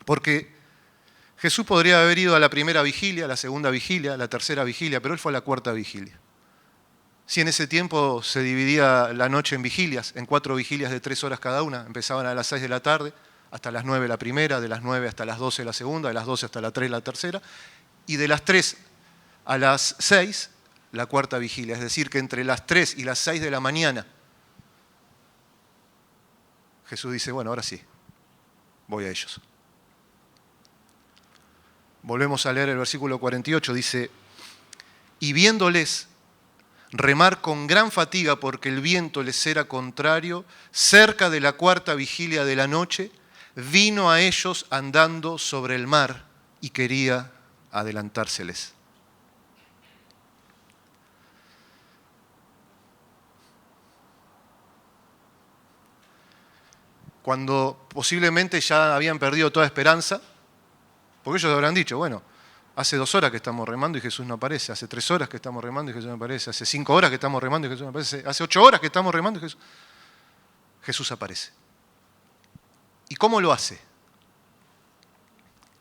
Porque Jesús podría haber ido a la primera vigilia, a la segunda vigilia, a la tercera vigilia, pero Él fue a la cuarta vigilia. Si en ese tiempo se dividía la noche en vigilias, en 4 vigilias de 3 horas cada una, empezaban a las 6 de la tarde, hasta las 9 la primera, de las 9 hasta las 12 la segunda, de las 12 hasta las 3 la tercera, y de las 3 a las 6 la cuarta vigilia. Es decir, que entre las 3 y las 6 de la mañana, Jesús dice, bueno, ahora sí, voy a ellos. Volvemos a leer el versículo 48, dice, y viéndoles remar con gran fatiga porque el viento les era contrario, cerca de la cuarta vigilia de la noche, vino a ellos andando sobre el mar y quería adelantárseles. Cuando posiblemente ya habían perdido toda esperanza, porque ellos habrán dicho, bueno, hace 2 horas que estamos remando y Jesús no aparece, hace 3 horas que estamos remando y Jesús no aparece, hace 5 horas que estamos remando y Jesús no aparece, hace 8 horas que estamos remando y Jesús aparece. ¿Y cómo lo hace?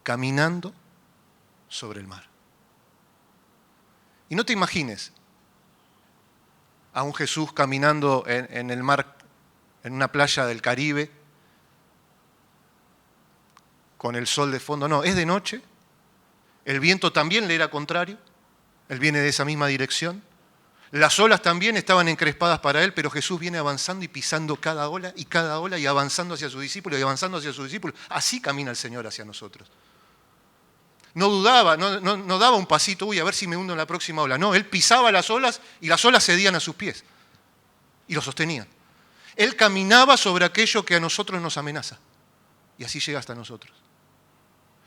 Caminando sobre el mar. Y no te imagines a un Jesús caminando en el mar, en una playa del Caribe, con el sol de fondo. No, es de noche. El viento también le era contrario. Él viene de esa misma dirección. Las olas también estaban encrespadas para él, pero Jesús viene avanzando y pisando cada ola y avanzando hacia sus discípulos y avanzando hacia sus discípulos. Así camina el Señor hacia nosotros. No dudaba, no daba un pasito, a ver si me hundo en la próxima ola. No, él pisaba las olas y las olas cedían a sus pies y lo sostenían. Él caminaba sobre aquello que a nosotros nos amenaza y así llega hasta nosotros.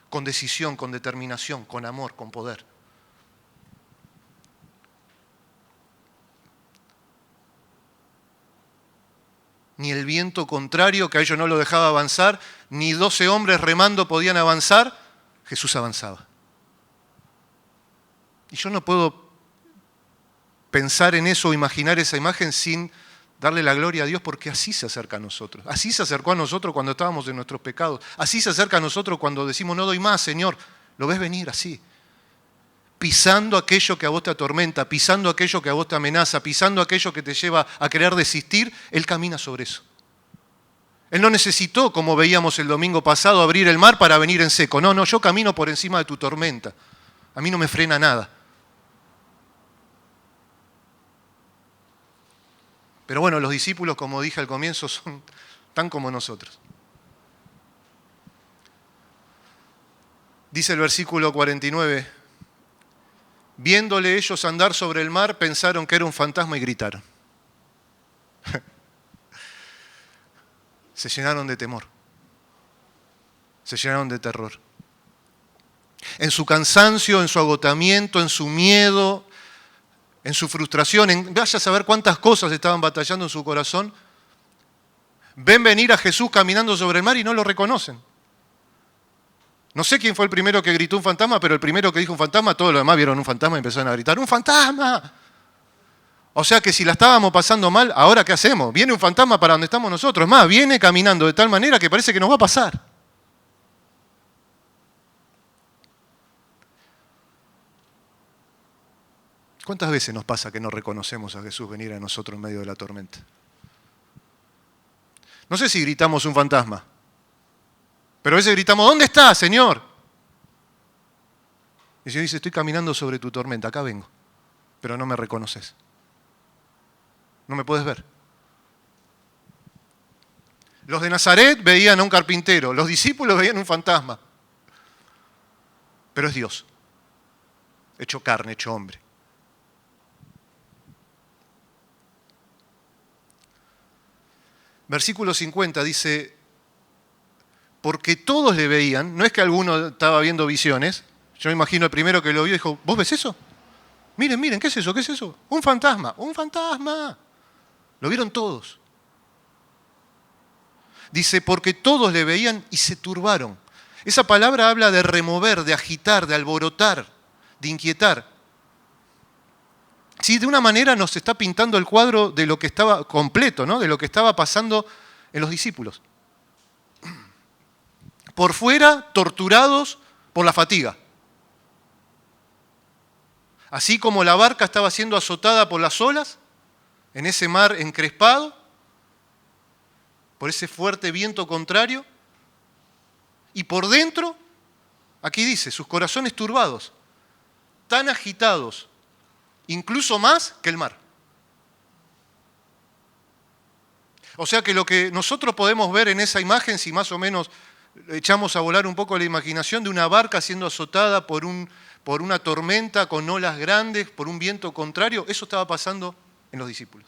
Con decisión, con determinación, con amor, con poder. Ni el viento contrario, que a ellos no lo dejaba avanzar, ni 12 hombres remando podían avanzar, Jesús avanzaba. Y yo no puedo pensar en eso o imaginar esa imagen sin darle la gloria a Dios, porque así se acerca a nosotros. Así se acercó a nosotros cuando estábamos en nuestros pecados. Así se acerca a nosotros cuando decimos, no doy más, Señor. Lo ves venir así. pisando aquello que a vos te atormenta, pisando aquello que a vos te amenaza, pisando aquello que te lleva a querer desistir, Él camina sobre eso. Él no necesitó, como veíamos el domingo pasado, abrir el mar para venir en seco. No, yo camino por encima de tu tormenta. A mí no me frena nada. Pero bueno, los discípulos, como dije al comienzo, son tan como nosotros. Dice el versículo 49, viéndole ellos andar sobre el mar, pensaron que era un fantasma y gritaron. Se llenaron de temor, se llenaron de terror. En su cansancio, en su agotamiento, en su miedo, en su frustración, vaya a saber cuántas cosas estaban batallando en su corazón, ven venir a Jesús caminando sobre el mar y no lo reconocen. No sé quién fue el primero que gritó un fantasma, pero el primero que dijo un fantasma, todos los demás vieron un fantasma y empezaron a gritar, ¡un fantasma! O sea que si la estábamos pasando mal, ¿ahora qué hacemos? Viene un fantasma para donde estamos nosotros. Más, viene caminando de tal manera que parece que nos va a pasar. ¿Cuántas veces nos pasa que no reconocemos a Jesús venir a nosotros en medio de la tormenta? No sé si gritamos un fantasma, pero a veces gritamos, ¿dónde estás, Señor? Y el Señor dice, estoy caminando sobre tu tormenta, acá vengo, pero no me reconoces. No me puedes ver. Los de Nazaret veían a un carpintero, los discípulos veían un fantasma. Pero es Dios, hecho carne, hecho hombre. Versículo 50 dice, porque todos le veían, no es que alguno estaba viendo visiones, yo me imagino el primero que lo vio dijo, ¿vos ves eso? Miren, ¿qué es eso? ¿Qué es eso? Un fantasma, un fantasma. Lo vieron todos. Dice, porque todos le veían y se turbaron. Esa palabra habla de remover, de agitar, de alborotar, de inquietar. Sí, de una manera nos está pintando el cuadro de lo que estaba completo, ¿no? De lo que estaba pasando en los discípulos. Por fuera, torturados por la fatiga. Así como la barca estaba siendo azotada por las olas, en ese mar encrespado, por ese fuerte viento contrario, y por dentro, aquí dice, sus corazones turbados, tan agitados, incluso más que el mar. O sea que lo que nosotros podemos ver en esa imagen, si más o menos echamos a volar un poco la imaginación de una barca siendo azotada por una tormenta con olas grandes, por un viento contrario, eso estaba pasando en los discípulos.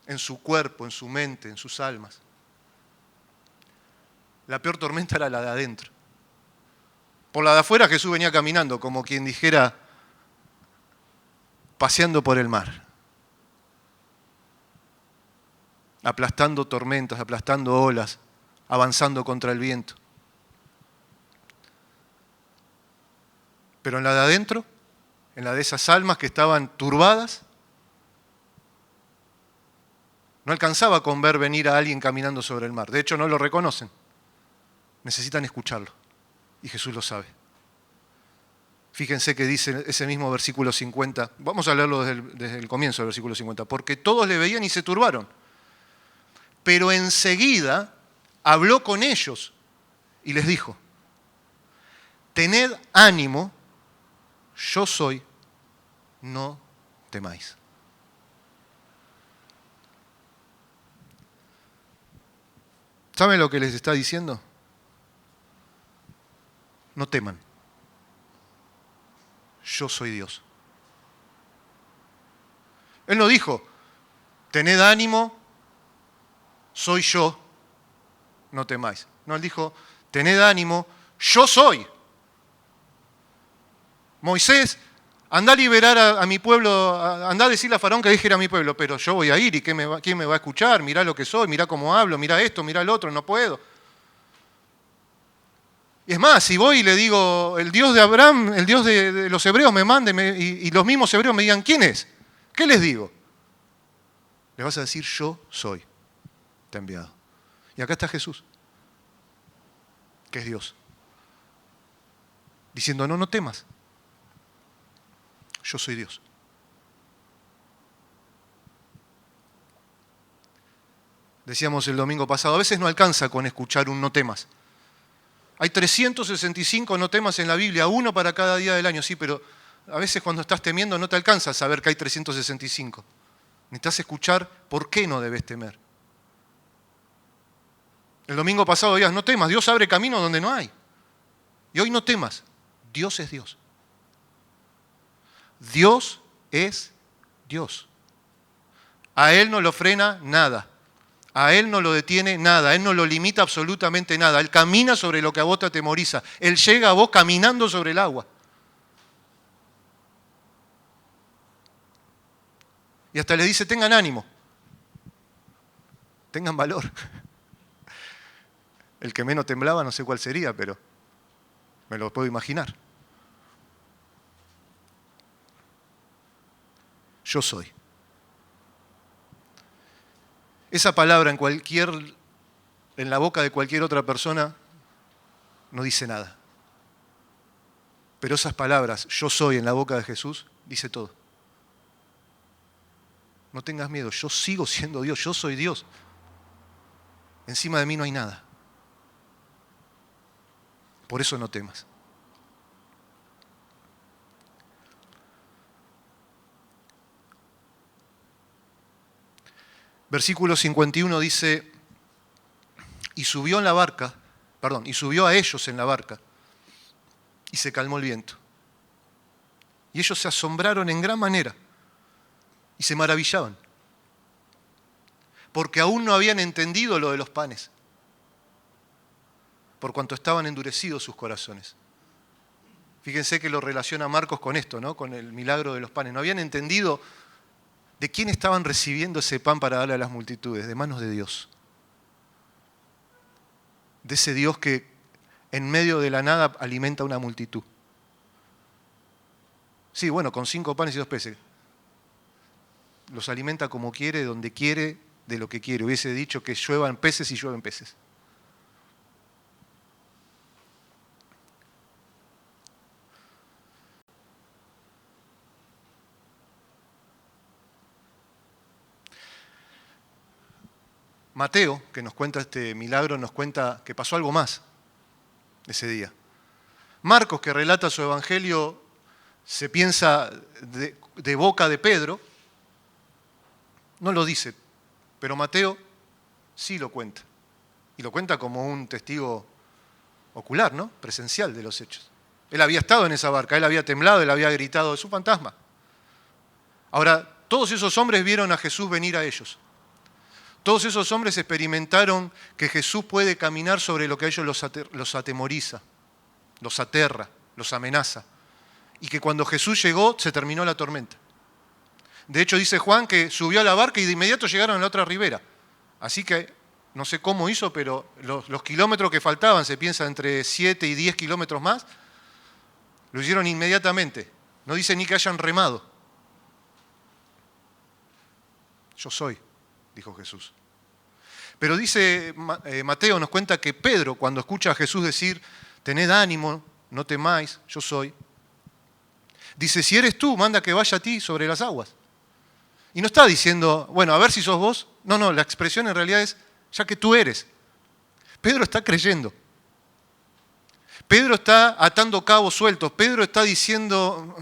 En su cuerpo, en su mente, en sus almas. La peor tormenta era la de adentro. Por la de afuera Jesús venía caminando, como quien dijera, paseando por el mar. Aplastando tormentas, aplastando olas, avanzando contra el viento. Pero en la de adentro, en la de esas almas que estaban turbadas, no alcanzaba con ver venir a alguien caminando sobre el mar. De hecho, no lo reconocen. Necesitan escucharlo. Y Jesús lo sabe. Fíjense que dice ese mismo versículo 50. Vamos a leerlo desde el comienzo del versículo 50. Porque todos le veían y se turbaron. Pero enseguida habló con ellos y les dijo, tened ánimo, yo soy, no temáis. ¿Saben lo que les está diciendo? No teman. Yo soy Dios. Él no dijo, tened ánimo, soy yo, no temáis. No, él dijo, tened ánimo, yo soy. Moisés, andá a liberar a mi pueblo, andá a decirle a Faraón que deje a mi pueblo, pero yo voy a ir y ¿quién me va a escuchar? Mirá lo que soy, mirá cómo hablo, mirá esto, mirá lo otro, no puedo. Y es más, si voy y le digo, el Dios de Abraham, el Dios de los hebreos me mande y los mismos hebreos me digan, ¿quién es? ¿Qué les digo? Les vas a decir, yo soy, te he enviado. Y acá está Jesús, que es Dios. diciendo, no, no temas, yo soy Dios. Decíamos el domingo pasado, a veces no alcanza con escuchar un no temas. Hay 365 no temas en la Biblia, uno para cada día del año, sí, pero a veces cuando estás temiendo no te alcanza a saber que hay 365. Necesitas escuchar por qué no debes temer. El domingo pasado decías, no temas, Dios abre camino donde no hay. Y hoy no temas, Dios es Dios. Dios es Dios. A Él no lo frena nada. A Él no lo detiene nada, Él no lo limita absolutamente nada. Él camina sobre lo que a vos te atemoriza. Él llega a vos caminando sobre el agua. Y hasta le dice, tengan ánimo, tengan valor. El que menos temblaba no sé cuál sería, pero me lo puedo imaginar. Yo soy. Esa palabra en la boca de cualquier otra persona no dice nada. Pero esas palabras, yo soy, en la boca de Jesús, dice todo. No tengas miedo, yo sigo siendo Dios, yo soy Dios. Encima de mí no hay nada. Por eso no temas. Versículo 51 dice, y subió a ellos en la barca, y se calmó el viento. Y ellos se asombraron en gran manera, y se maravillaban, porque aún no habían entendido lo de los panes, por cuanto estaban endurecidos sus corazones. Fíjense que lo relaciona Marcos con esto, ¿no? Con el milagro de los panes. No habían entendido de quién estaban recibiendo ese pan para darle a las multitudes, de manos de Dios. De ese Dios que en medio de la nada alimenta a una multitud. Sí, bueno, con 5 panes y 2 peces. Los alimenta como quiere, donde quiere, de lo que quiere. Hubiese dicho que lluevan peces y llueven peces. Mateo, que nos cuenta este milagro, nos cuenta que pasó algo más ese día. Marcos, que relata su evangelio, se piensa de boca de Pedro, no lo dice, pero Mateo sí lo cuenta. Y lo cuenta como un testigo ocular, ¿no? Presencial de los hechos. Él había estado en esa barca, él había temblado, él había gritado, es un fantasma. Ahora, todos esos hombres vieron a Jesús venir a ellos. Todos esos hombres experimentaron que Jesús puede caminar sobre lo que a ellos los atemoriza, los aterra, los amenaza. Y que cuando Jesús llegó, se terminó la tormenta. De hecho, dice Juan que subió a la barca y de inmediato llegaron a la otra ribera. Así que, no sé cómo hizo, pero los kilómetros que faltaban, se piensa entre 7 y 10 kilómetros más, lo hicieron inmediatamente. No dice ni que hayan remado. Yo soy, dijo Jesús. Pero dice Mateo, nos cuenta que Pedro, cuando escucha a Jesús decir, tened ánimo, no temáis, yo soy, dice, si eres tú, manda que vaya a ti sobre las aguas. Y no está diciendo, bueno, a ver si sos vos. No, la expresión en realidad es, ya que tú eres. Pedro está creyendo. Pedro está atando cabos sueltos. Pedro está diciendo,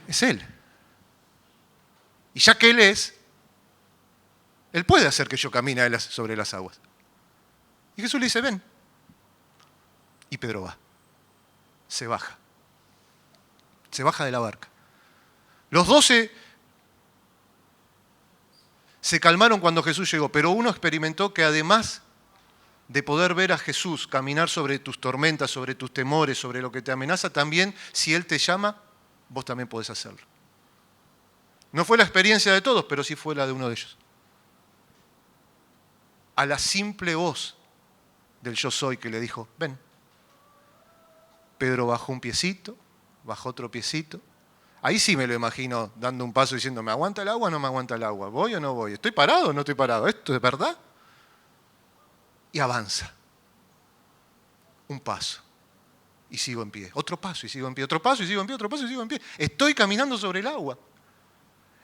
es Él. Y ya que Él es, Él puede hacer que yo camine sobre las aguas. Y Jesús le dice, ven. Y Pedro va. Se baja. Se baja de la barca. Los 12 se calmaron cuando Jesús llegó, pero uno experimentó que además de poder ver a Jesús caminar sobre tus tormentas, sobre tus temores, sobre lo que te amenaza, también si Él te llama, vos también podés hacerlo. No fue la experiencia de todos, pero sí fue la de uno de ellos. A la simple voz del yo soy que le dijo, ven. Pedro bajó un piecito, bajó otro piecito. Ahí sí me lo imagino dando un paso diciendo, ¿me aguanta el agua o no me aguanta el agua? ¿Voy o no voy? ¿Estoy parado o no estoy parado? ¿Esto es verdad? Y avanza. Un paso, y sigo en pie. Otro paso y sigo en pie. Otro paso y sigo en pie. Otro paso y sigo en pie. Estoy caminando sobre el agua.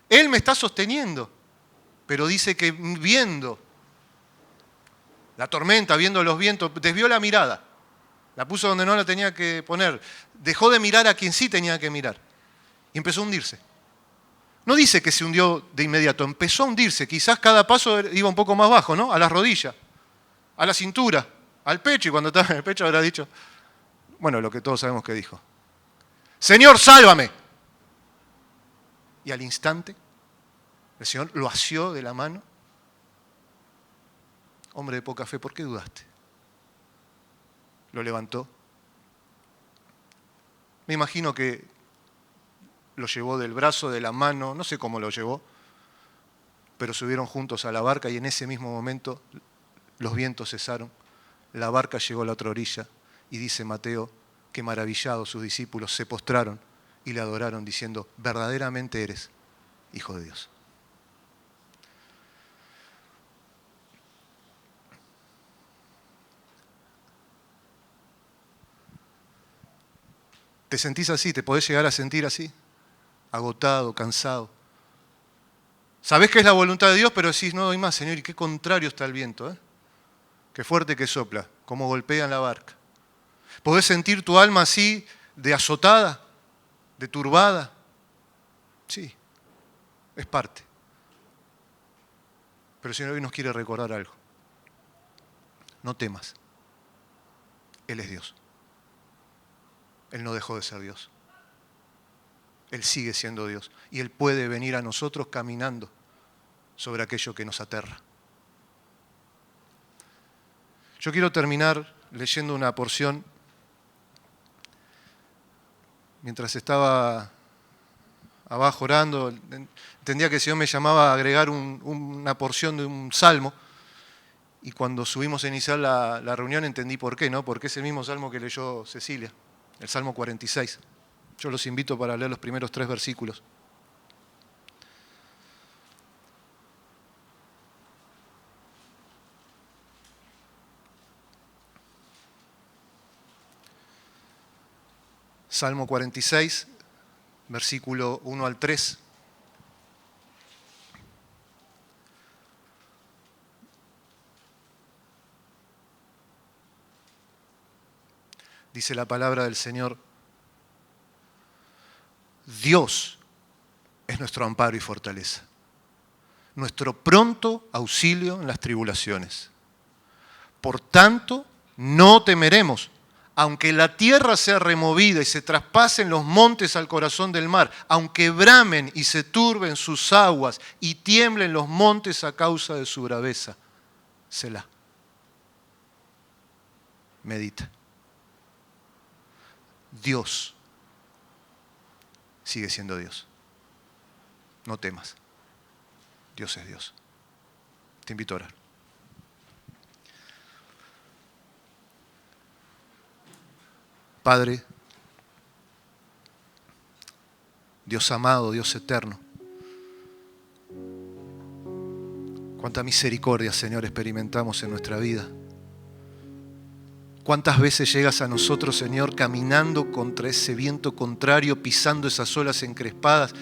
Él me está sosteniendo. Pero dice que viendo la tormenta, viendo los vientos, desvió la mirada. La puso donde no la tenía que poner. Dejó de mirar a quien sí tenía que mirar. Y empezó a hundirse. No dice que se hundió de inmediato, empezó a hundirse. Quizás cada paso iba un poco más bajo, ¿no? A las rodillas, a la cintura, al pecho. Y cuando estaba en el pecho habrá dicho, bueno, lo que todos sabemos que dijo. Señor, sálvame. Y al instante, el Señor lo asió de la mano. Hombre de poca fe, ¿por qué dudaste? Lo levantó. Me imagino que lo llevó del brazo, de la mano, no sé cómo lo llevó, pero subieron juntos a la barca y en ese mismo momento los vientos cesaron, la barca llegó a la otra orilla y dice Mateo que maravillados sus discípulos se postraron y le adoraron diciendo, verdaderamente eres Hijo de Dios. ¿Te sentís así? ¿Te podés llegar a sentir así? Agotado, cansado. Sabés que es la voluntad de Dios, pero decís, no doy más, Señor, y qué contrario está el viento, ¿eh? Qué fuerte que sopla, cómo golpea en la barca. ¿Podés sentir tu alma así, de azotada, de turbada? Sí, es parte. Pero el Señor hoy nos quiere recordar algo. No temas. Él es Dios. Él no dejó de ser Dios. Él sigue siendo Dios. Y Él puede venir a nosotros caminando sobre aquello que nos aterra. Yo quiero terminar leyendo una porción. Mientras estaba abajo orando, entendía que el Señor me llamaba a agregar una porción de un salmo. Y cuando subimos a iniciar la reunión entendí por qué, ¿no? Porque es el mismo salmo que leyó Cecilia, el Salmo 46. Yo los invito para leer los primeros 3 versículos. Salmo 46, versículo 1 al 3. Dice la palabra del Señor, Dios es nuestro amparo y fortaleza, nuestro pronto auxilio en las tribulaciones. Por tanto, no temeremos, aunque la tierra sea removida y se traspasen los montes al corazón del mar, aunque bramen y se turben sus aguas y tiemblen los montes a causa de su braveza. Selah. Medita. Dios sigue siendo Dios. No temas. Dios es Dios. Te invito a orar. Padre, Dios amado, Dios eterno, cuánta misericordia, Señor, experimentamos en nuestra vida. ¿Cuántas veces llegas a nosotros, Señor, caminando contra ese viento contrario, pisando esas olas encrespadas?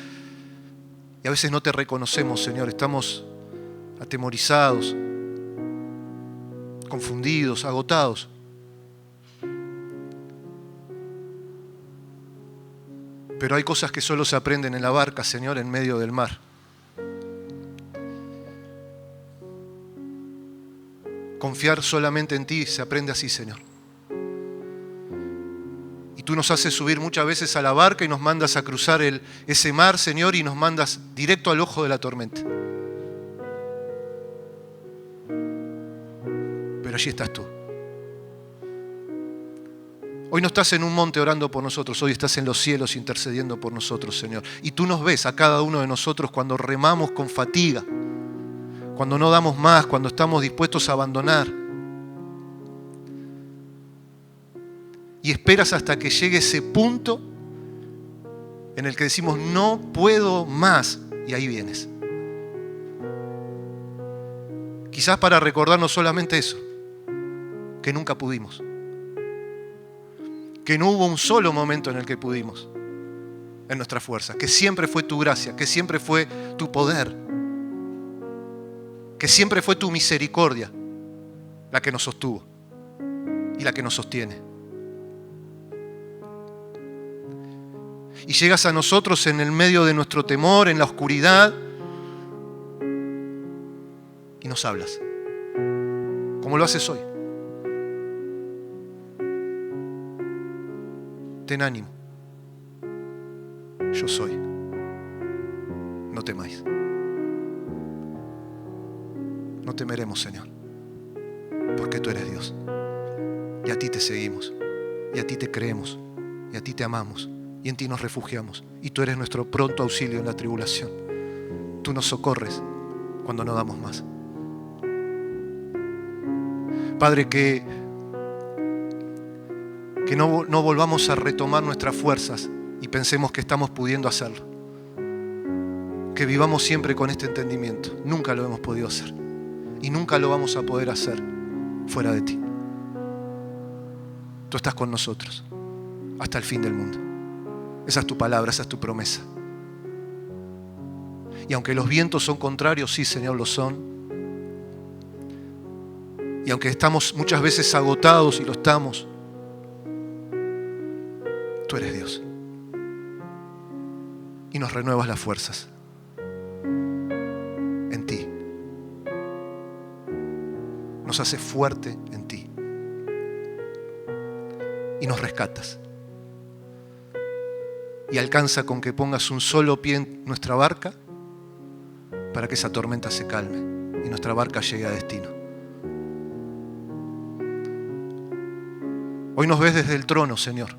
Y a veces no te reconocemos, Señor, estamos atemorizados, confundidos, agotados. Pero hay cosas que solo se aprenden en la barca, Señor, en medio del mar. Confiar solamente en ti se aprende así, Señor. Y tú nos haces subir muchas veces a la barca y nos mandas a cruzar ese mar, Señor, y nos mandas directo al ojo de la tormenta. Pero allí estás tú. Hoy no estás en un monte orando por nosotros, hoy estás en los cielos intercediendo por nosotros, Señor. Y tú nos ves a cada uno de nosotros cuando remamos con fatiga, cuando no damos más, cuando estamos dispuestos a abandonar. Y esperas hasta que llegue ese punto en el que decimos, no puedo más, y ahí vienes. Quizás para recordarnos solamente eso, que nunca pudimos. que no hubo un solo momento en el que pudimos, en nuestra fuerza, que siempre fue tu gracia, que siempre fue tu poder, que siempre fue tu misericordia la que nos sostuvo y la que nos sostiene. Y llegas a nosotros en el medio de nuestro temor, en la oscuridad, y nos hablas, como lo haces hoy. Ten ánimo, yo soy, no temáis. No temeremos, Señor, porque tú eres Dios, y a ti te seguimos, y a ti te creemos, y a ti te amamos, y en ti nos refugiamos, y tú eres nuestro pronto auxilio en la tribulación. Tú nos socorres cuando no damos más. Padre, que no volvamos a retomar nuestras fuerzas y pensemos que estamos pudiendo hacerlo. Que vivamos siempre con este entendimiento. Nunca lo hemos podido hacer y nunca lo vamos a poder hacer fuera de ti. Tú estás con nosotros hasta el fin del mundo. Esa es tu palabra, esa es tu promesa. Y aunque los vientos son contrarios, sí, Señor, lo son. Y aunque estamos muchas veces agotados, y lo estamos, tú eres Dios. Y nos renuevas las fuerzas en ti. Nos haces fuerte en ti. Y nos rescatas. Y alcanza con que pongas un solo pie en nuestra barca para que esa tormenta se calme y nuestra barca llegue a destino. Hoy nos ves desde el trono, Señor.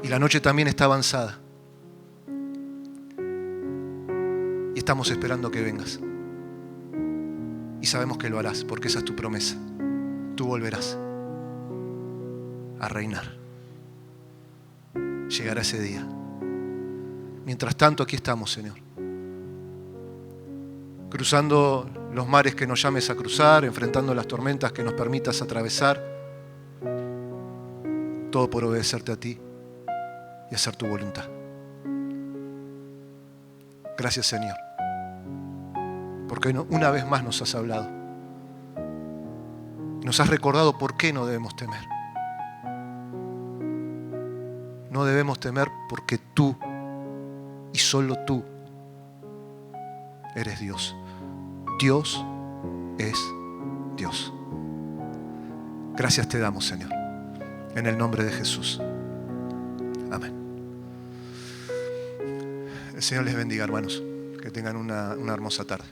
Y la noche también está avanzada. Y estamos esperando que vengas. Y sabemos que lo harás, porque esa es tu promesa. Tú volverás a reinar. Llegará ese día. Mientras tanto, aquí estamos, Señor. Cruzando los mares que nos llames a cruzar, enfrentando las tormentas que nos permitas atravesar. Todo por obedecerte a ti y hacer tu voluntad. Gracias, Señor, porque una vez más nos has hablado. Nos has recordado por qué no debemos temer. No debemos temer porque tú y solo tú eres Dios. Dios es Dios. Gracias te damos, Señor, en el nombre de Jesús. Amén. El Señor les bendiga, hermanos. Que tengan una hermosa tarde.